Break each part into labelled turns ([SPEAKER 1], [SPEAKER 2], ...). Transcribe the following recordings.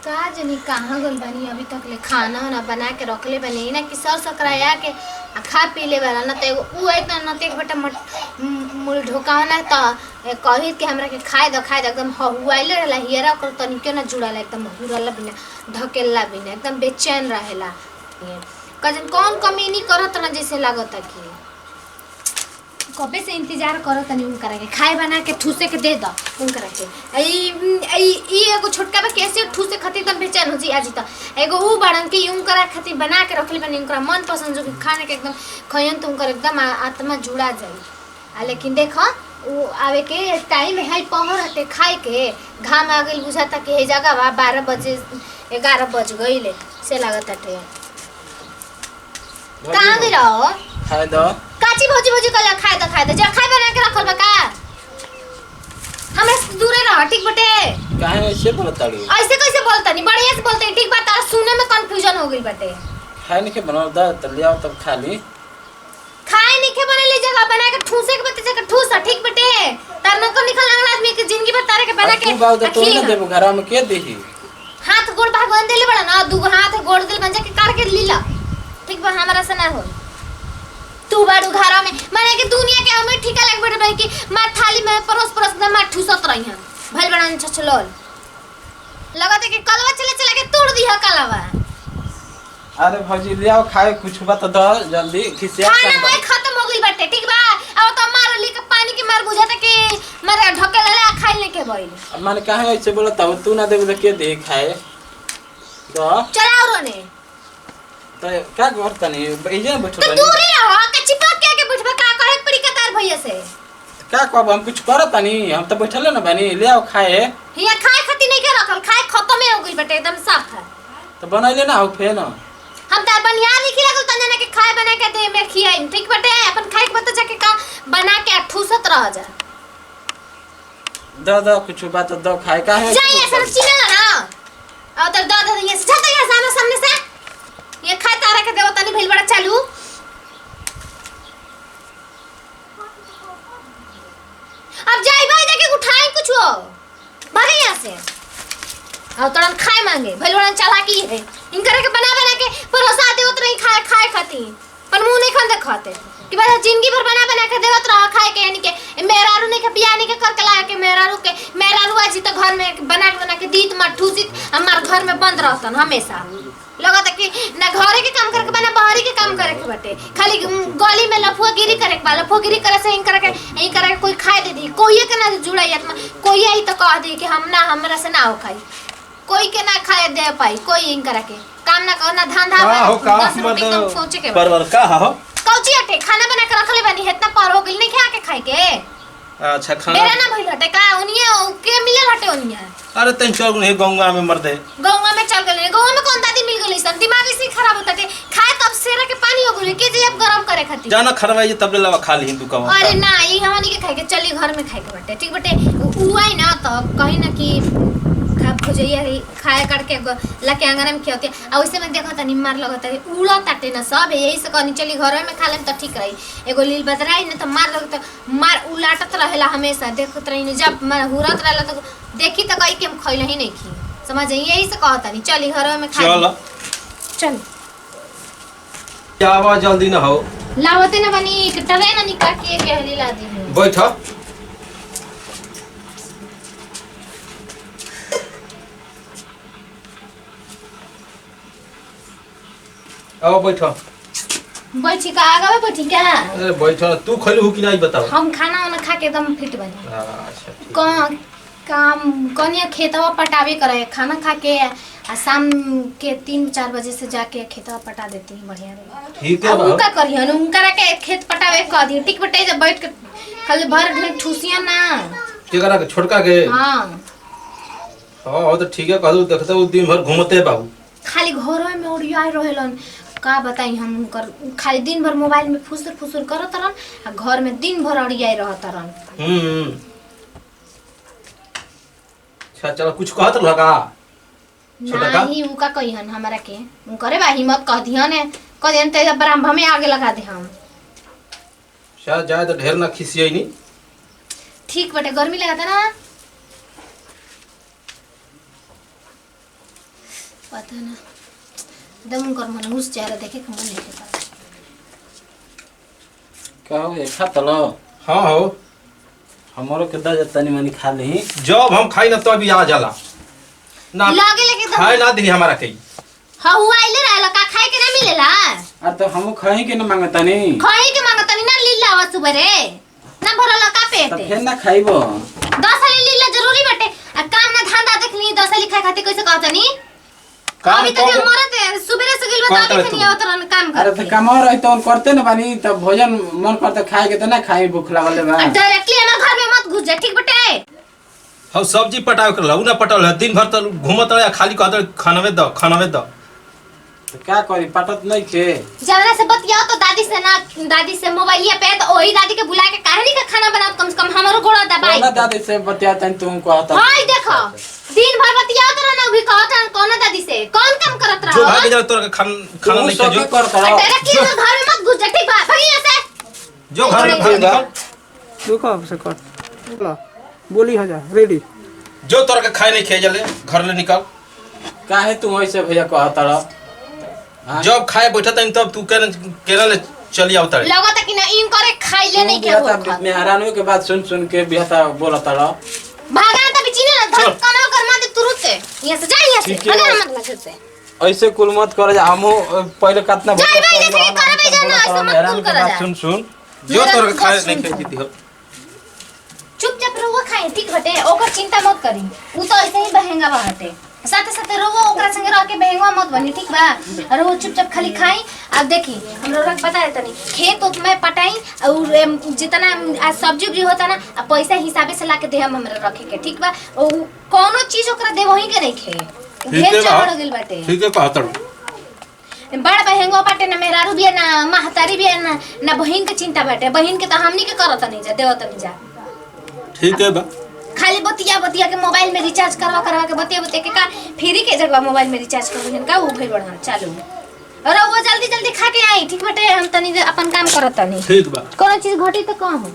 [SPEAKER 1] का जनी कहाँ गइल बानी अभी तक ले खाना ना बना के रखले बानी ना कि सर सकराया के खा पी ले वाला ना तो उ इतना न ते एक बेटा मुल ढोकाना त कही के हमरा के खाए द एकदम हुआइले रहला हियरा कर तनिके ना जुड़ाला एकदम हुरला बिना धकेला बिना एकदम बेचैन रहेला कजन कौन कमी नहीं करत ना जैसे लागत कि कबे से इंतजार करत तनी उन करे के खाए बना के ठूसे के दे द उन करे के ई एगो छोटका बा कैसे ठूसे खातिर एकदम बेचैन हो जी आज त एगो उ बाड़न के उन करे खातिर बना के रखले बनी उनका मन पसंद जो खाने के एकदम खयन तो उनकर एकदम आत्मा जुड़ा जाई लेकिन देखो उ आवे के टाइम है पहर हते खाए के घाम आ गइल बुझाता कि हे जगह बा 12 बजे 11 बज गइले से लागत हटे कहां गई रहो
[SPEAKER 2] खाए दो
[SPEAKER 1] काची भौजी कल खाए दो जा खाए बना के रखल बा का हमरा से दूरे रह ठीक बटे
[SPEAKER 2] काहे ऐसे बोलताड़ी
[SPEAKER 1] ऐसे कैसे बोलतनी बढ़िया से बोलते ठीक बात तारा सुने में कंफ्यूजन हो गई बटे
[SPEAKER 2] खाए नहीं के बनाओ दा त ले आओ तब खा ली
[SPEAKER 1] खाए नहीं के बने ले जगह बना के ठूसे के बते जगह ठूसा ठीक बटे तार नौकर निकल लगल आदमी के जिंदगी भर तारे के बना के
[SPEAKER 2] तू बाऊ तो ना देबो घर में के देही
[SPEAKER 1] हाथ गोड़ भगवान देले बड़ा ना दू हाथ गोड़ दिल बन जा के काट के लीला ठीक बा हमरा से ना हो तू बाड़ू घरा में माने कि दुनिया के हमें ठीका लग बैठ भाई कि मार थाली में परोस ना मार ठूसत रही हैं भइल बनान छछलोल लगत है कि कलवा चले के तोड़ दी है कलवा
[SPEAKER 2] अरे भौजी ले आओ खाए कुछ बात दो जल्दी खिसिया
[SPEAKER 1] खाना मैं खत्म हो गई बाटे ठीक बा अब तो मार ली के पानी के मार बुझाता कि मारे ढकेला ला खाई ले के भइल
[SPEAKER 2] अब माने काहे ऐसे बोलता हो तू ना देबो तो के दे खाए तो
[SPEAKER 1] चलाओ रोने
[SPEAKER 2] तो क्या करता नहीं इजे बैठो
[SPEAKER 1] तो दूरी रहो के चिपक के बैठबा का करे पड़ी के तार भैया से
[SPEAKER 2] क्या कहब हम कुछ करत नहीं हम तो बैठले ना बनी ले आओ खाए
[SPEAKER 1] हिया खाए खाती नहीं के रखल खाए खत्म हो गई बेटा एकदम साफ है
[SPEAKER 2] तो बनैले ना हो फेन
[SPEAKER 1] हम तार बनियार नहीं खिला तो जना के खाए बना के दे में खियाई ठीक बटे अपन खाए के बता जाके का बना के ठूसत रह जा
[SPEAKER 2] दो कुछ बात दो खाए का है
[SPEAKER 1] जाइए सर चिल्ला ना और तो दो ये से चलते ये सामने से ये खाए तारा के देवता नहीं भइल बड़ा चालू अब जाई भाई जाके उठाई कुछ हो भागे यहां से और तुरंत खाए मांगे भइल बड़ा चालाकी है इनकर के बना के परोसा दे उतना ही खाए खाती पर मुंह नहीं खन देखते कि बस जिंदगी भर बना के देवत रहा खाए के यानी के मेरारू नहीं के बियानी के करके लाया के मेरारू आज तो घर में बना के दीत मार ठूसित हमार घर में बंद रहतन हमेशा लगता कि ना घरे के काम करके बना बाहरी के काम करे के बटे खाली गली में लफुआगिरी करे के लफुआगिरी करे से इन करे कोई खाए दे दी कोई के ना जुड़ाई आत्मा कोई आई तो कह दी कि हम ना हमरा से ना हो खाई कोई के ना खाए दे पाई कोई इन करे के काम ना करना धंधा
[SPEAKER 2] हो का
[SPEAKER 1] मतलब सोचे के
[SPEAKER 2] परवर का हो
[SPEAKER 1] कौची हटे खाना बना के रखले बानी इतना पार हो गेल नहीं खा के खाए के
[SPEAKER 2] अच्छा खाना
[SPEAKER 1] मेरा ना भइल हटे का ओनिए के मिलल हटे ओनिए
[SPEAKER 2] अरे तन चल गुन हे गंगा में मर दे
[SPEAKER 1] गंगा में चल गेल गंगा में कौन दादी मिल गेल सन दिमाग इसी खराब होता के खाए तब सेरा के पानी हो गेल के जे अब गरम करे खातिर
[SPEAKER 2] जाना खरवाई तब ले लवा खा ली हिंदू का
[SPEAKER 1] अरे ना ई हमनी के खाए के चली घर में खाए के बटे ठीक बटे उआई ना तब कहीं ना कि भुजैया खाए करके लके आंगन में खियाते आ वैसे में देखो तनी मार लगता है उड़ा ताटे ना सब यही से कहनी चली घर में खा ले तो ठीक रही एगो लील बदराई ना तो मार लगता मार उलाटत रहेला हमेशा देखत रही जब मार हुरत रहेला तो देखी तो कहीं के हम खइल ही नहीं खी समझ यही से कहता नहीं चली घर में खा चल
[SPEAKER 2] क्या आवाज जल्दी ना हो
[SPEAKER 1] लावते ना बनी टरे ना निकाल के गहली ला दी
[SPEAKER 2] बैठो आओ बैठो
[SPEAKER 1] बैठी का आगे बैठी क्या
[SPEAKER 2] अरे बैठो तू खइलू हो कि नहीं बताओ
[SPEAKER 1] हम खाना वाना खा के एकदम फिट बने
[SPEAKER 2] अच्छा ठीक
[SPEAKER 1] काम कनिया खेतवा पटावे करे खाना खा के आ शाम के 3-4 बजे से जाके खेतवा पटा देती बढ़िया रहे
[SPEAKER 2] ठीक है
[SPEAKER 1] उनका करियन उनका के खेत पटावे कर दी टिक बटे जब बैठ के खाली भर ढेर ठूसिया ना
[SPEAKER 2] केकरा के छोटका के
[SPEAKER 1] हां
[SPEAKER 2] हां तो ठीक है कहू देखते वो दिन भर घूमते बाबू
[SPEAKER 1] खाली घर में ओरिया रहेलन का बताई हम उनकर खाली दिन भर मोबाइल में फुसुर करत रहन आ घर में दिन भर ओरिया रहत रहन
[SPEAKER 2] अच्छा चलो कुछ कहत लगा छोटा का
[SPEAKER 1] नहीं उनका कहियन हमरा के उनकरे बा हिम्मत कह दिहन ते ब्रह्म में आगे लगा दे हम
[SPEAKER 2] शायद जाए तो ढेर ना खिसियई नी
[SPEAKER 1] ठीक बटे गर्मी लगा था ना पता ना एकदम उनकर मनहूस चेहरा देखे के मन नहीं करता।
[SPEAKER 2] कहो ये खा तलो
[SPEAKER 3] हाँ हो
[SPEAKER 2] हमरो के दा तनी मनी खा ली।
[SPEAKER 3] जब हम खाई ना तो अभी आ जाला ना
[SPEAKER 1] लागे लेके तो
[SPEAKER 3] खाए ना दी हमारा कहीं।
[SPEAKER 1] हां हुआ आइले रहला का खाए के ना मिलेला।
[SPEAKER 2] आ तो हम खाई के न मांगतानी
[SPEAKER 1] खाए के मांगतनी ना लीला आवा सुबरे ना भरला का पेट
[SPEAKER 2] त फेर ना खाइबो
[SPEAKER 1] 10 साल लीला जरूरी बटे आ काम ना धंधा देखली 10 साल खाए खातिर कैसे कहतनी अभी तक मरत सुबह से गिल बता के नहीं आवत रहन काम कर।
[SPEAKER 2] अरे तो काम रही तो करते न बानी तब भोजन मन करते खाए के त ना खाई भूख लागल बा।
[SPEAKER 1] डायरेक्टली हमारे घर में मत घुस जा ठीक बटे।
[SPEAKER 3] हम सब्जी पटाव कर लहू ना पटल दिन भर तो घूमत रहे खाली कहत खाना में दो
[SPEAKER 2] तो क्या करी पटत नहीं के
[SPEAKER 1] जवरा से बतियाओ तो दादी से मोबाइलिया पे तो वही दादी के बुला के कहानी का खाना बनाओ कम से कम हमरो गोड़ा दबाई
[SPEAKER 2] ना दादी से बतियाता तुम कहता।
[SPEAKER 1] हाय देखो दिन भर बतियाओ तो ना भी कहता कौन दादी से कौन काम करत रहो
[SPEAKER 3] जो भागे जा तोरा खाना नहीं खा जो
[SPEAKER 2] करता
[SPEAKER 1] डायरेक्टली घर में मत घुस जा ठीक बा भागी यहां से
[SPEAKER 3] जो घर में भाग निकल
[SPEAKER 4] रुको अब से कट ला बोली हजा रेडी
[SPEAKER 3] जो तोरा के खाए नहीं खे जले घर ले निकल।
[SPEAKER 2] काहे तुम ऐसे भैया कहता रह
[SPEAKER 3] जब खाए बैठा तब तू केरल चली आवता रे
[SPEAKER 1] लगता कि ना इन करे खाई ले नहीं के हो
[SPEAKER 2] मेहरानों के बात सुन के बियाता बोलता रह
[SPEAKER 1] भागा त बिचिने ना धक कना कर मार दे तुरंत यहां से जा यहां से भागा मत लगे से
[SPEAKER 2] ऐसे कुल मत कर जा हमो पहले कितना
[SPEAKER 1] जा भाई जैसे करबे जाना ऐसे मत कुल कर जा
[SPEAKER 3] सुन जो तोरा के खाए नहीं खे जीती हो
[SPEAKER 1] चुपचाप रहो खाए ठीक बटे ओकर चिंता मत करी उ तो ऐसे ही बहेंगा बाटे साथे साथे रहो ओकरा संगे रह के बहेंगा मत बनी ठीक बा और वो चुपचाप खाली खाई। अब देखी हमरो रख पता है तनी खेत तो मैं पटाई और जितना सब्जी उब्जी होता ना पैसा हिसाबे से लाके दे हम हमरा रखे के ठीक बा कोनो चीज ओकरा दे वही के नहीं खे ढेर चढ़ गेल बाटे
[SPEAKER 3] ठीक है कहत
[SPEAKER 1] बड़ बहेंगो बाटे ना मेहरारू भी ना महतारी भी ना बहिन के चिंता बाटे बहिन के तो हमनी के करत नहीं जा देवत नहीं जा
[SPEAKER 3] ठीक है बा
[SPEAKER 1] खाली बतिया के मोबाइल में रिचार्ज करवा के बतिया के का फ्री के जगह मोबाइल में रिचार्ज करबहन का वो भई बढ़न चालू और वो जल्दी खा के आई ठीक बटे हम तनी अपन काम करत तनी
[SPEAKER 3] ठीक बा
[SPEAKER 1] कोनो चीज घटी तो कम हो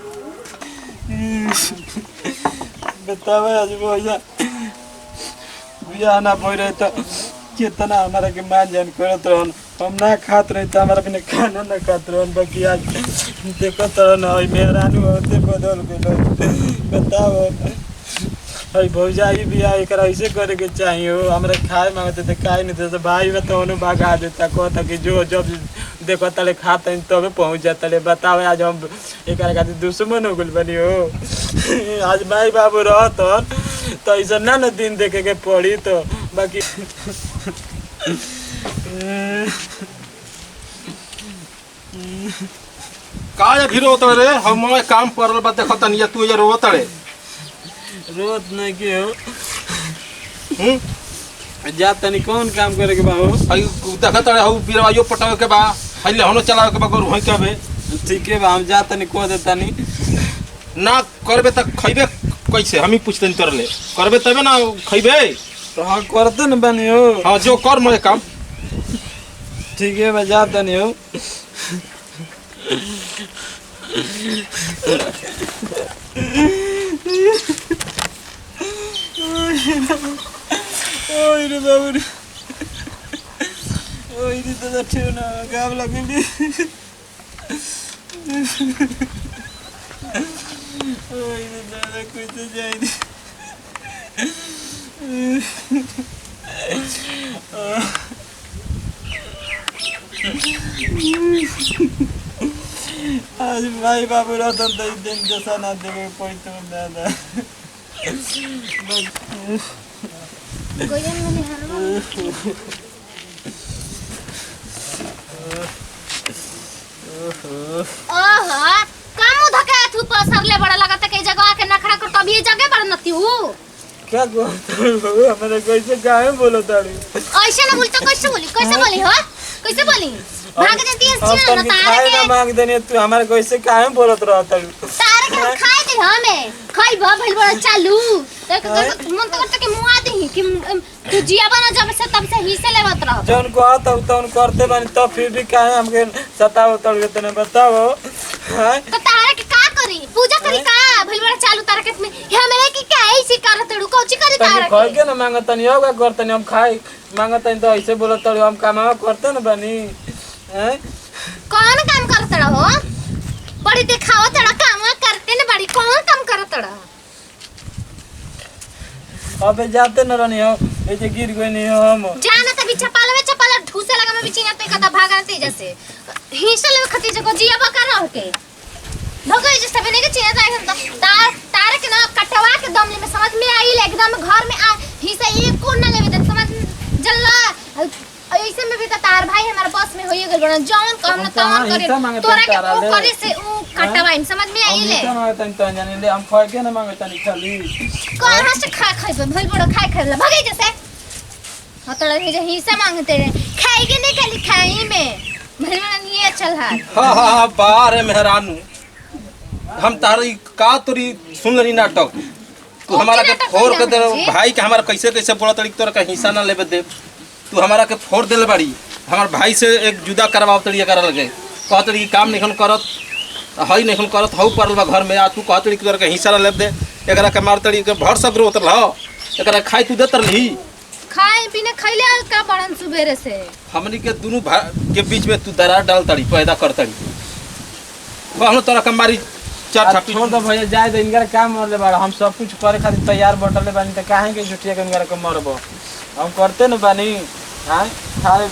[SPEAKER 2] बतावे आज भैया बिया ना भई रहे तो कितना हमारा के मान जान करत रहन हम ना खात रहे तो हमारा बिना खाना ना खात रहन बाकी आज देखो तो ना मेहरानू होते बदल गेलो बताओ भाई भौजाई बिया एकरा ऐसे करे के चाहिए हमरा खाए मांगते तो खाए नहीं तो भाई में तो भागा देता कहता कि जो जब देखो तले खाता तबे पहुंच जाता ले बताओ आज हम एकरा खातिर दुश्मन हो गइल बनी हो आज माई बाबू रहत तो ऐसा ना न दिन देखे के पड़ी तो बाकी
[SPEAKER 3] का फिर होता रे हम काम परल बा देखत नहीं तू ये रोत रे
[SPEAKER 2] रोत नहीं के हो जा तनी कौन काम करे के बा हो
[SPEAKER 3] आई देखत रे हउ बिरवायो पटावे के बा हइले हनो चलावे के बा गरु हई के
[SPEAKER 2] ठीक है बा हम जा तनी को दे तनी
[SPEAKER 3] ना करबे त खइबे कैसे हम ही पूछतन तरले करबे तबे ना खइबे
[SPEAKER 2] तो हाँ करते न बनी हो
[SPEAKER 3] हां जो कर मोरे काम
[SPEAKER 2] ठीक है मैं जा तनी हो ओए रे बाबू रे ओए रे दादा ठेवना गाव लागली ओए रे दादा कोई तो जाई रे आज भाई बाबू रतन तो दिन जैसा ना देवे कोई तो दादा
[SPEAKER 1] गोयन में हारो ओहो काम धके तू पसरले बड़ा लगता के जगह के नखरा कर तभी ये जगह पर नती हूं
[SPEAKER 2] क्या बाबू हमारे कैसे गाय बोलो ताड़ी
[SPEAKER 1] ऐसे ना बोलता कैसे बोली हो कैसे बोली भाग जाती है
[SPEAKER 2] हम
[SPEAKER 1] ना
[SPEAKER 2] तो खाए ना मांग देनी तू हमारे कैसे काहे बोलत रहत
[SPEAKER 1] तारे के खाए दे हमें खाइबा भइल बड़ा चालू मन तो करता के मुआ दे कि तू जिया बना जब से तब से हिस्से लेवत रह
[SPEAKER 2] जौन कहत तौन करते बानी तो फिर भी काहे हमके सताव तड़ के तने बताओ हां
[SPEAKER 1] तो तारे के का करी पूजा करी का भइल बड़ा चालू तारकत में हमरा के काहे से करत रू कोची करे
[SPEAKER 2] तनी
[SPEAKER 1] तारक
[SPEAKER 2] कह के ना मांगतनी होगा करतनी हम खाई मांगतनी तो ऐसे बोलत हम कामवा करते ना बनी हैं
[SPEAKER 1] कौन काम करत हो बड़ी दिखाओ तड़ा काम करते ने बड़ी कौन काम करत रहा
[SPEAKER 2] अबे जाते न रहनी हो ऐसे गिर गई नहीं हो हम
[SPEAKER 1] जाना तभी चपाला ढूसे लगा में बिचिना ते कदा भागा तेज से हिस्सा ले खती जको जिया बका रह के भगई जे सब ने के चिना जाए तार के ना कटवा के दम में समझ में आई ले एकदम घर में आ हिस्सा एक कोन ना लेवे समझ जल्ला ऐसे में भी तो तार भाई हमारा बस में होई गेल बना जौन कहम ना तौन करे तोरा के ओ करे से ऊ कटवाई समझ में आई ले
[SPEAKER 2] हम मांगतनी तो जाने ले हम खा के ना मांगतनी खाली
[SPEAKER 1] कहां से खा भइल बड़ा खाए ला भगई जैसे हतड़ हे जे हिस्सा मांगते रे खाई के नहीं खाली खाई में भइल नहीं अच्छा हाल
[SPEAKER 3] हाँ बारे मेहरानू हम तारी का तोरी सुन लेनी नाटक तू हमारा के फोड़ के दे भाई के हमारा कैसे कैसे बोला तड़ी तोरा का हिस्सा ना लेबे दे तू हमारा के फोड़ देले बाड़ी हमार भाई से एक जुदा करवाओ तड़ी कर लगे कह तड़ी काम नहीं करत हई नहीं करत हऊ पड़ल बा घर में आ तू कह तड़ी तोरा के हिस्सा ना लेबे दे एकरा के मार तड़ी के भर सब रोत रह एकरा खाई तू देतर ली
[SPEAKER 1] खाए बिना खइले का बड़न सुबेरे से
[SPEAKER 3] हमनी के दोनों के बीच में तू दरार डाल तड़ी पैदा कर तड़ी कहलो तोरा के मारी चार छापी
[SPEAKER 2] छोड़ दो भैया जाए दे इनका काम मरले बाड़ा हम सब कुछ करे खातिर तैयार बटले बानी त काहे के छुटिया के इनका के मरबो हम करते न बानी हां खाए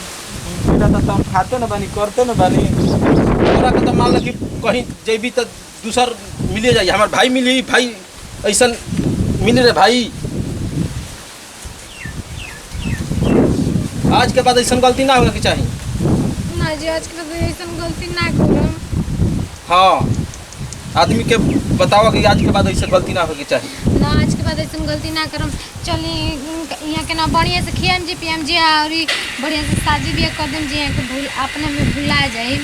[SPEAKER 2] बिना त हम खाते न बानी करते न बानी
[SPEAKER 3] तोरा के तो मान ल कि कहीं जेबी तो दूसर मिले जाई हमार भाई मिली भाई ऐसन मिले रे भाई आज के बाद ऐसन गलती ना होगा कि चाहिए
[SPEAKER 1] ना जी आज के बाद ऐसन गलती ना करम
[SPEAKER 3] हाँ आदमी के बतावा कि आज के बाद ऐसे गलती ना होगी चाहिए
[SPEAKER 1] ना आज के बाद ऐसन गलती ना करम चली यहाँ के ना बढ़िया से खियाम जी पियाम जी और बढ़िया से शादी भी कर देम जी यहाँ के भूल अपने में भुला जाए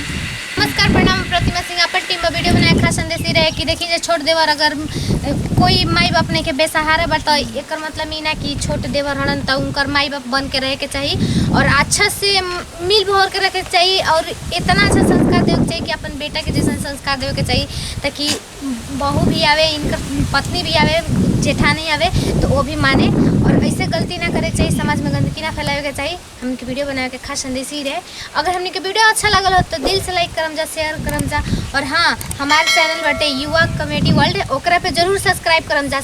[SPEAKER 1] नमस्कार प्रणाम प्रतिमा सिंह अपन टीम में वीडियो बनाए खास संदेश रहे कि देखिए जे छोट देवर अगर कोई माई बाप नहीं के बेसहारा बा तो एकर मतलब ई ना कि छोट देवर हड़न तो उनकर माई बाप बन के रहे के चाहिए और अच्छा से मिल भर के रखे के चाहिए और इतना अच्छा संस्कार देवे के चाहिए कि अपन बेटा के जैसा संस्कार देवे के चाहिए ताकि बहू भी आवे इनकर पत्नी भी आवे जेठानी आवे तो वो भी माने और ऐसे गलती ना करे चाहिए समाज में गंदगी ना फैलावे के चाहिए हमके वीडियो बनावे के खास संदेश ही रहे अगर हमने के वीडियो अच्छा लगल हो तो दिल से लाइक करम जा शेयर करम जा और हाँ हमारे चैनल बाटे युवा कॉमेडी वर्ल्ड ओकरा पे जरूर सब्सक्राइब करम जा